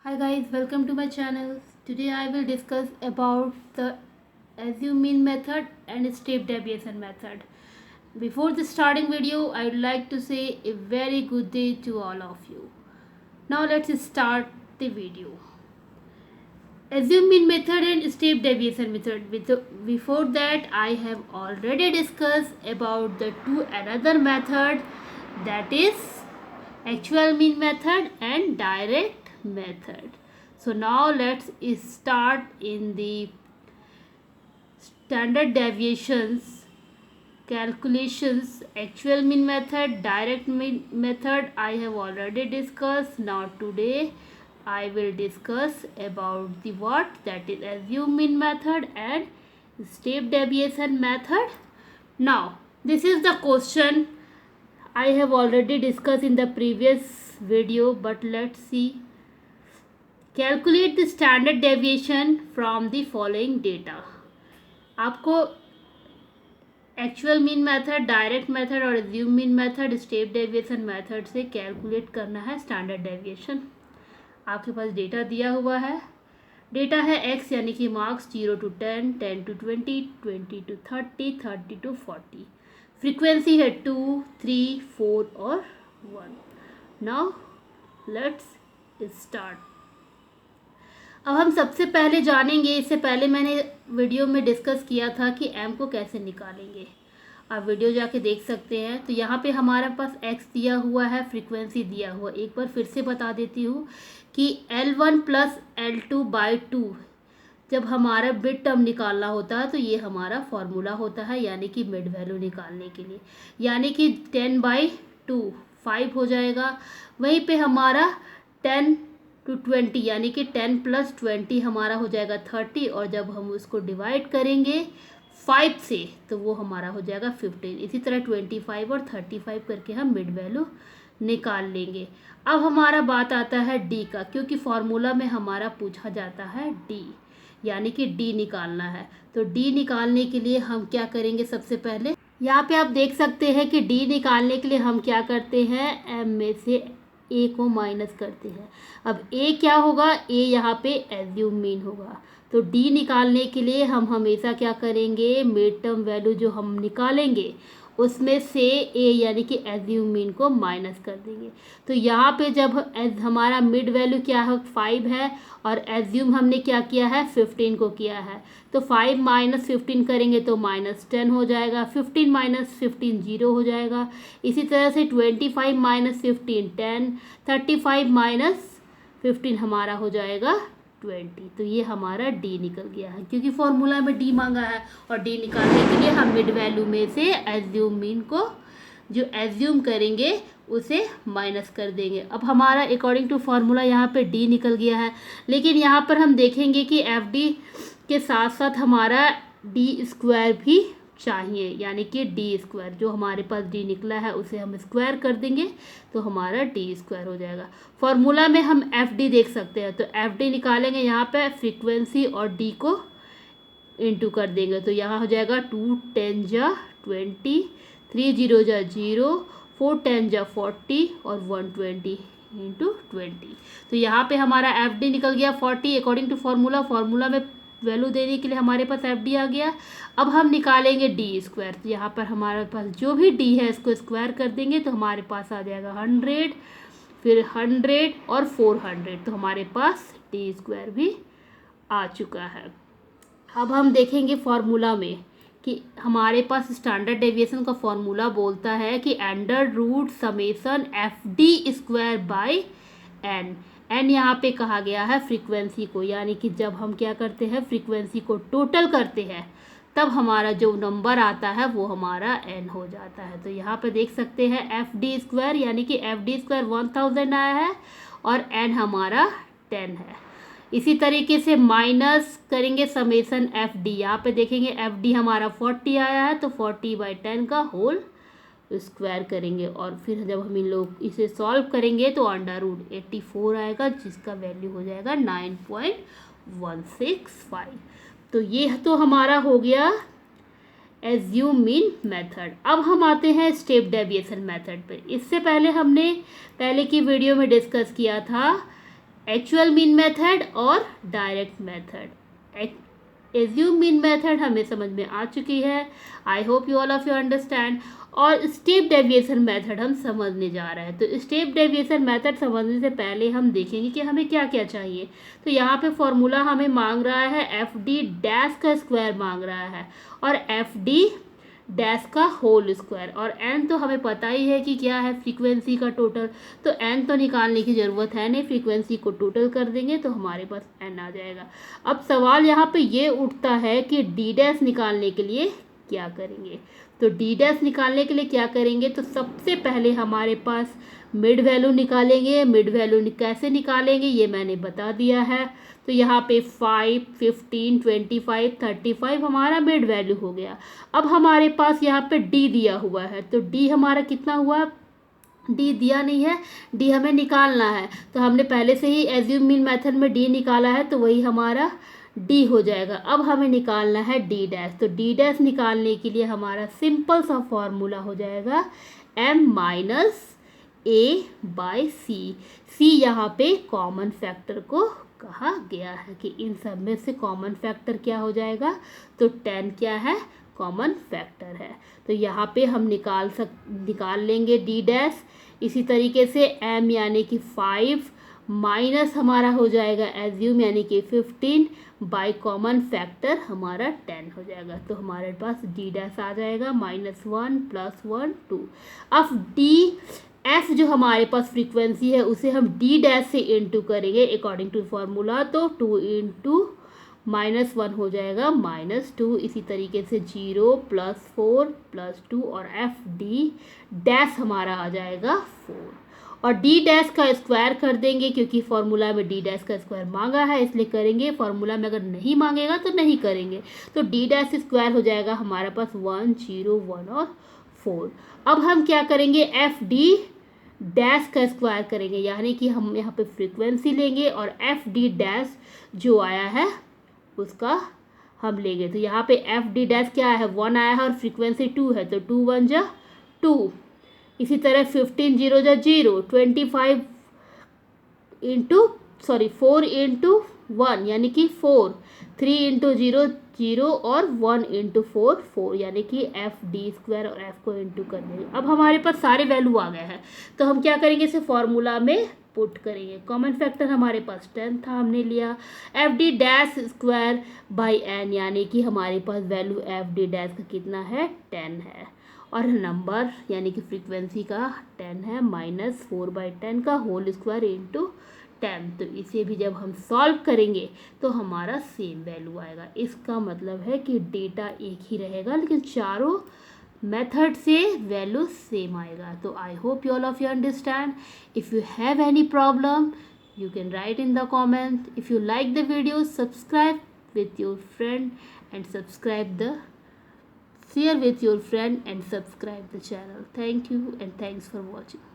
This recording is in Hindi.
Hi guys, welcome to my channel. Today I will discuss about the assume mean method and step deviation method. Before the starting video, I would like to say a very good day to all of you. Now let's start the video. Assume mean method and step deviation method. Before that, I have already discussed about the two another method, that is actual mean method and direct method. So now let's start in the standard deviations calculations. Actual mean method, direct mean method I have already discussed. Now today I will discuss about the what, that is assume mean method and step deviation method. Now this is the question I have already discussed in the previous video, but let's see. Calculate the standard deviation from the following data. आपको actual mean method, direct method और assumed mean method, step deviation method से कैलकुलेट करना है स्टैंडर्ड डेविएशन. आपके पास डेटा दिया हुआ है. डेटा है x यानी कि marks 0 to 10, 10 to 20, 20 to 30, 30 to 40. Frequency है 2, 3, 4 और 1. Now let's start. अब हम सबसे पहले जानेंगे, इससे पहले मैंने वीडियो में डिस्कस किया था कि m को कैसे निकालेंगे. आप वीडियो जाके देख सकते हैं. तो यहाँ पे हमारे पास x दिया हुआ है, फ्रीक्वेंसी दिया हुआ. एक बार फिर से बता देती हूँ कि L1 प्लस L2/2 जब हमारा बिट टर्म निकालना होता है तो ये हमारा फॉर्मूला होता है, यानी कि मिड वैल्यू निकालने के लिए. यानी कि 10/2 5 हो जाएगा. वहीं पे हमारा 10 to 20 यानी कि 10 + 20 हमारा हो जाएगा 30. और जब हम उसको डिवाइड करेंगे 5 से तो वो हमारा हो जाएगा 15. इसी तरह 25 और 35 करके हम मिड वैल्यू निकाल लेंगे. अब हमारा बात आता है डी का, क्योंकि फॉर्मूला में हमारा पूछा जाता है डी, यानी कि डी निकालना है. तो डी निकालने के लिए हम क्या करेंगे, सबसे पहले यहाँ पे आप देख सकते हैं कि डी निकालने के लिए हम क्या करते हैं, एम में से ए को माइनस करते हैं. अब ए क्या होगा, ए यहाँ पे एज्यूम मीन होगा. तो डी निकालने के लिए हम हमेशा क्या करेंगे, मिड टर्म वैल्यू जो हम निकालेंगे उसमें से ए यानी कि एज्यूम मीन को माइनस कर देंगे. तो यहाँ पे जब हमारा मिड वैल्यू क्या है 5 है और एज्यूम हमने क्या किया है 15 को किया है. तो 5 - 15 करेंगे तो -10 हो जाएगा. 15 - 15 0 हो जाएगा. इसी तरह से 25 - 15 10, 35 - 15 हमारा हो जाएगा 20. तो ये हमारा डी निकल गया है, क्योंकि फॉर्मूला में डी मांगा है. और डी निकालने के लिए हम मिड वैल्यू में से एज्यूम मीन को जो एज्यूम करेंगे उसे माइनस कर देंगे. अब हमारा अकॉर्डिंग टू फार्मूला यहाँ पे डी निकल गया है. लेकिन यहाँ पर हम देखेंगे कि एफ डी के साथ साथ हमारा डी स्क्वायर भी चाहिए, यानी कि डी स्क्वायर. जो हमारे पास डी निकला है उसे हम स्क्वायर कर देंगे तो हमारा डी स्क्वायर हो जाएगा. फॉर्मूला में हम एफ डी देख सकते हैं. तो एफ डी निकालेंगे, यहाँ पे फ्रीक्वेंसी और डी को इंटू कर देंगे. तो यहाँ हो जाएगा 2 10 जा 20, 3 0 जा 0, 4 10 जा 40 और 120 इंटू 20. तो यहाँ पे हमारा एफ डी निकल गया 40 अकॉर्डिंग टू फार्मूला. फार्मूला में वैल्यू देने के लिए हमारे पास एफ डी आ गया. अब हम निकालेंगे डी स्क्वायर. तो यहाँ पर हमारे पास जो भी डी है इसको स्क्वायर कर देंगे तो हमारे पास आ जाएगा 100, फिर 100 और 400. तो हमारे पास डी स्क्वायर भी आ चुका है. अब हम देखेंगे फार्मूला में कि हमारे पास स्टैंडर्ड डेविएशन का फॉर्मूला बोलता है कि √(f_d²/n). एन यहाँ पे कहा गया है फ्रीक्वेंसी को, यानी कि जब हम क्या करते हैं फ्रीक्वेंसी को टोटल करते हैं तब हमारा जो नंबर आता है वो हमारा एन हो जाता है. तो यहाँ पे देख सकते हैं (f_d²) यानी कि (f_d²) 1000 आया है और एन हमारा 10 है. इसी तरीके से माइनस करेंगे ((f_d). यहाँ पे देखेंगे एफ डी हमारा 40 आया है तो 40/10 का होल स्क्वायर करेंगे. और फिर जब हम इन लोग इसे सॉल्व करेंगे तो √84 आएगा, जिसका वैल्यू हो जाएगा 9.165. तो ये तो हमारा हो गया एज्यूम मीन मेथड. अब हम आते हैं स्टेप डेविएशन मेथड पर. इससे पहले हमने पहले की वीडियो में डिस्कस किया था एक्चुअल मीन मेथड और direct method. Assume mean method हमें समझ में आ चुकी है, I hope you all of you understand. और स्टेप डेविएशन मेथड हम समझने जा रहे हैं। तो स्टेप डेविएशन मेथड समझने से पहले हम देखेंगे कि हमें क्या क्या चाहिए। तो यहाँ पे फॉर्मूला हमें मांग रहा है एफ डी डैश का स्क्वायर मांग रहा है, और एफ डी डैश का होल स्क्वायर, और एन तो हमें पता ही है कि क्या है, फ्रीक्वेंसी का टोटल। तो एन तो निकालने की ज़रूरत है नहीं, फ्रीक्वेंसी को टोटल कर देंगे तो हमारे पास एन आ जाएगा। अब सवाल यहाँ पे ये उठता है कि डी डैश निकालने के लिए क्या करेंगे। तो डी डैश निकालने के लिए क्या करेंगे, तो सबसे पहले हमारे पास मिड वैल्यू निकालेंगे। मिड वैल्यू कैसे निकालेंगे ये मैंने बता दिया है। तो यहाँ पे 5, 15, 25, 35 हमारा मिड वैल्यू हो गया। अब हमारे पास यहाँ पे डी दिया हुआ है, तो डी हमारा कितना हुआ, डी दिया नहीं है, डी हमें निकालना है। तो हमने पहले से ही एज्यूम मीन मेथड में डी निकाला है, तो वही हमारा डी हो जाएगा। अब हमें निकालना है डी डैश। तो डी डैश निकालने के लिए हमारा सिंपल सा फॉर्मूला हो जाएगा एम माइनस ए बाई सी। सी यहाँ पे कॉमन फैक्टर को कहा गया है कि इन सब में से कॉमन फैक्टर क्या हो जाएगा, तो 10 क्या है, कॉमन फैक्टर है। तो यहाँ पे हम निकाल लेंगे डी डैश। इसी तरीके से एम यानी कि 5 माइनस हमारा हो जाएगा एज्यूम यानी कि 15 बाई कॉमन फैक्टर हमारा 10 हो जाएगा। तो हमारे पास डी डैश आ जाएगा -1 + 1 2। अब डी एफ जो हमारे पास फ्रीक्वेंसी है उसे हम डी डैश से इनटू करेंगे अकॉर्डिंग टू फॉर्मूला। तो 2 × -1 हो जाएगा -2। इसी तरीके से 0 + 4 + 2 और एफ डी डैश हमारा आ जाएगा 4। और डी डैश का स्क्वायर कर देंगे क्योंकि फॉर्मूला में डी डैश का स्क्वायर मांगा है, इसलिए करेंगे। फॉर्मूला में अगर नहीं मांगेगा तो नहीं करेंगे। तो डी डैश स्क्वायर हो जाएगा हमारे पास 1, 0, 1 और 4। अब हम क्या करेंगे, एफ डी डैश का स्क्वायर करेंगे, यानी कि हम यहाँ पे फ्रीक्वेंसी लेंगे और एफ डी डैश जो आया है उसका हम लेंगे। तो यहाँ पे एफ डी डैश क्या है, 1 आया है और फ्रीक्वेंसी 2 है, तो 2 × 1 = 2। इसी तरह 15 0 × 0, 25 4 × 1 यानी कि 4, 3 × 0 0 और 1 × 4 4, यानी कि एफ डी स्क्वायर और एफ को इंटू कर देंगे। अब हमारे पास सारे वैल्यू आ गए हैं, तो हम क्या करेंगे, इसे फॉर्मूला में पुट करेंगे। कॉमन फैक्टर हमारे पास 10 था, हमने लिया F D dash square by N, यानी कि हमारे पास वैल्यू एफ डी डैश का कितना है, 10 है, और नंबर यानी कि फ्रीक्वेंसी का 10 है, -4/10 का होल स्क्वायर इंटू 10। तो इसे भी जब हम सॉल्व करेंगे तो हमारा सेम वैल्यू आएगा। इसका मतलब है कि डेटा एक ही रहेगा लेकिन चारों मेथड से वैल्यू सेम आएगा। तो I hope you all of you understand. If you have any problem you can write in the comment. If you like the video, subscribe with your friend and share with your friend and subscribe the channel. Thank you and thanks for watching.